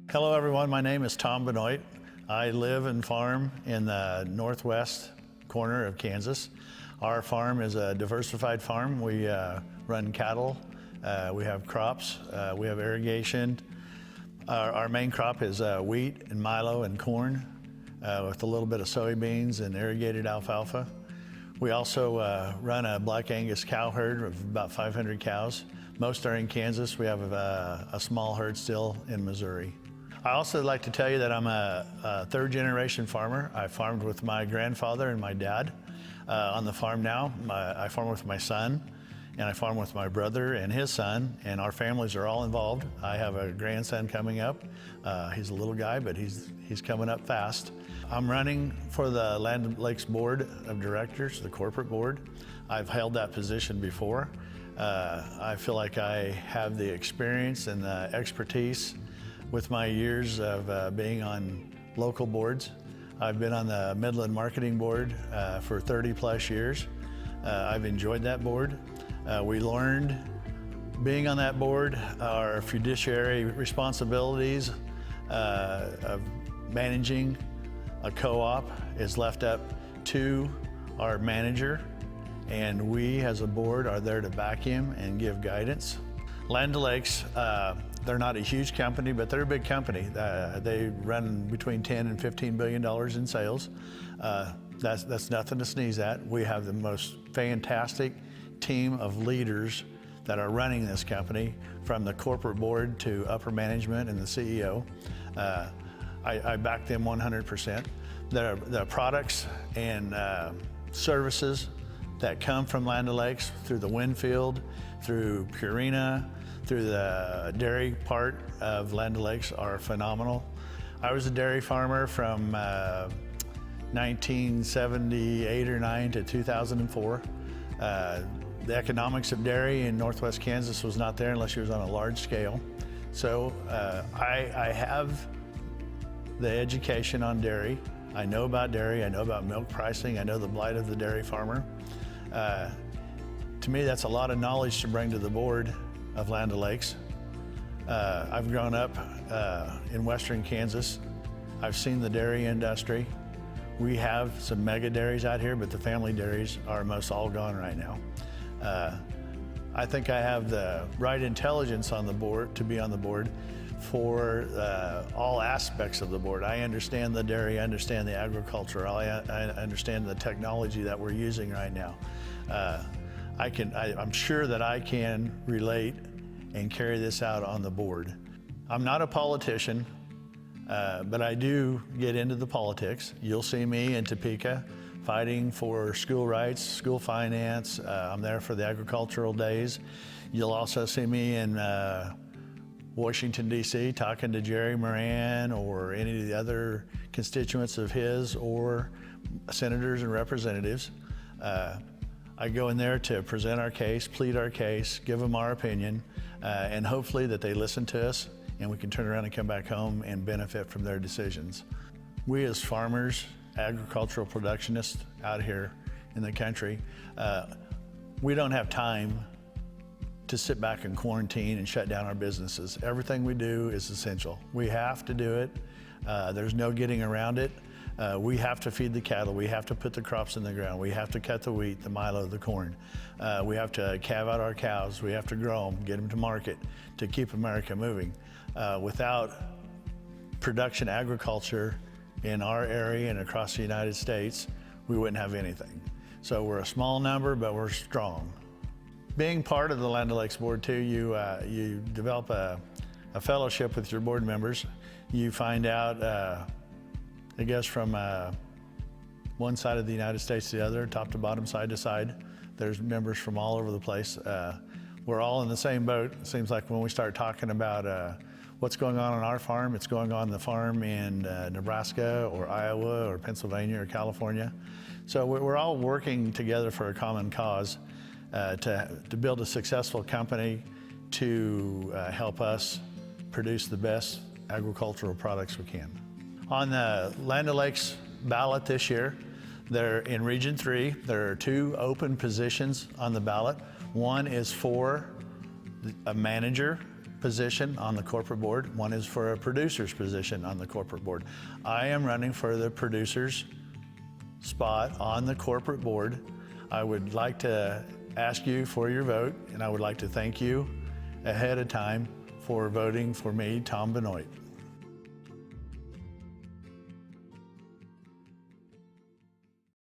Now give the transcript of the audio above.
Hello everyone, my name is Tom Benoit. I live and farm in the northwest corner of Kansas. Our farm is a diversified farm. We run cattle, we have crops, we have irrigation. Our main crop is wheat and milo and corn with a little bit of soybeans and irrigated alfalfa. We also run a Black Angus cow herd of about 500 cows. Most are in Kansas. We have a small herd still in Missouri. I also like to tell you that I'm a third generation farmer. I farmed with my grandfather and my dad on the farm now. I farm with my son, and I farm with my brother and his son, and our families are all involved. I have a grandson coming up. He's a little guy, but he's coming up fast. I'm running for the Land Lakes Board of Directors, the corporate board. I've held that position before. I feel like I have the experience and the expertise with my years of being on local boards. I've been on the Midland Marketing Board for 30 plus years. I've enjoyed that board. We learned, being on that board, our fiduciary responsibilities of managing a co-op is left up to our manager, and we as a board are there to back him and give guidance. Land O'Lakes, they're not a huge company, but they're a big company. They run between 10 and $15 billion in sales. That's nothing to sneeze at. We have the most fantastic team of leaders that are running this company, from the corporate board to upper management and the CEO. I back them 100%. The products and services that come from Land O'Lakes through the Winfield, through Purina, through the dairy part of Land O'Lakes are phenomenal. I was a dairy farmer from 1978 or 9 to 2004. The economics of dairy in Northwest Kansas was not there unless you was on a large scale. So I have the education on dairy. I know about dairy, I know about milk pricing, I know the blight of the dairy farmer. To me, that's a lot of knowledge to bring to the board of Land O'Lakes. I've grown up in western Kansas. I've seen the dairy industry. We have some mega dairies out here, but the family dairies are most all gone right now. I think I have the right intelligence on the board to be on the board for all aspects of the board. I understand the dairy, I understand the agriculture, I understand the technology that we're using right now. I'm sure that I can relate and carry this out on the board. I'm not a politician, but I do get into the politics. You'll see me in Topeka fighting for school rights, school finance. I'm there for the agricultural days. You'll also see me in Washington, D.C., talking to Jerry Moran or any of the other constituents of his, or senators and representatives. I go in there to present our case, plead our case, give them our opinion, and hopefully that they listen to us and we can turn around and come back home and benefit from their decisions. We as farmers, agricultural productionists out here in the country, we don't have time to sit back and quarantine and shut down our businesses. Everything we do is essential. We have to do it. There's no getting around it. We have to feed the cattle. We have to put the crops in the ground. We have to cut the wheat, the milo, the corn. We have to calve out our cows. We have to grow them, get them to market to keep America moving. Without production agriculture in our area and across the United States, we wouldn't have anything. So we're a small number, but we're strong. Being part of the Land O'Lakes board too, you develop a fellowship with your board members. You find out, I guess, from one side of the United States to the other, top to bottom, side to side. There's members from all over the place. We're all in the same boat. It seems like when we start talking about what's going on our farm, it's going on the farm in Nebraska or Iowa or Pennsylvania or California. So we're all working together for a common cause to build a successful company to help us produce the best agricultural products we can. On the Land O'Lakes ballot this year, they're in Region 3. There are 2 open positions on the ballot. One is for a manager position on the corporate board. One is for a producer's position on the corporate board. I am running for the producer's spot on the corporate board. I would like to ask you for your vote, and I would like to thank you ahead of time for voting for me, Tom Benoit.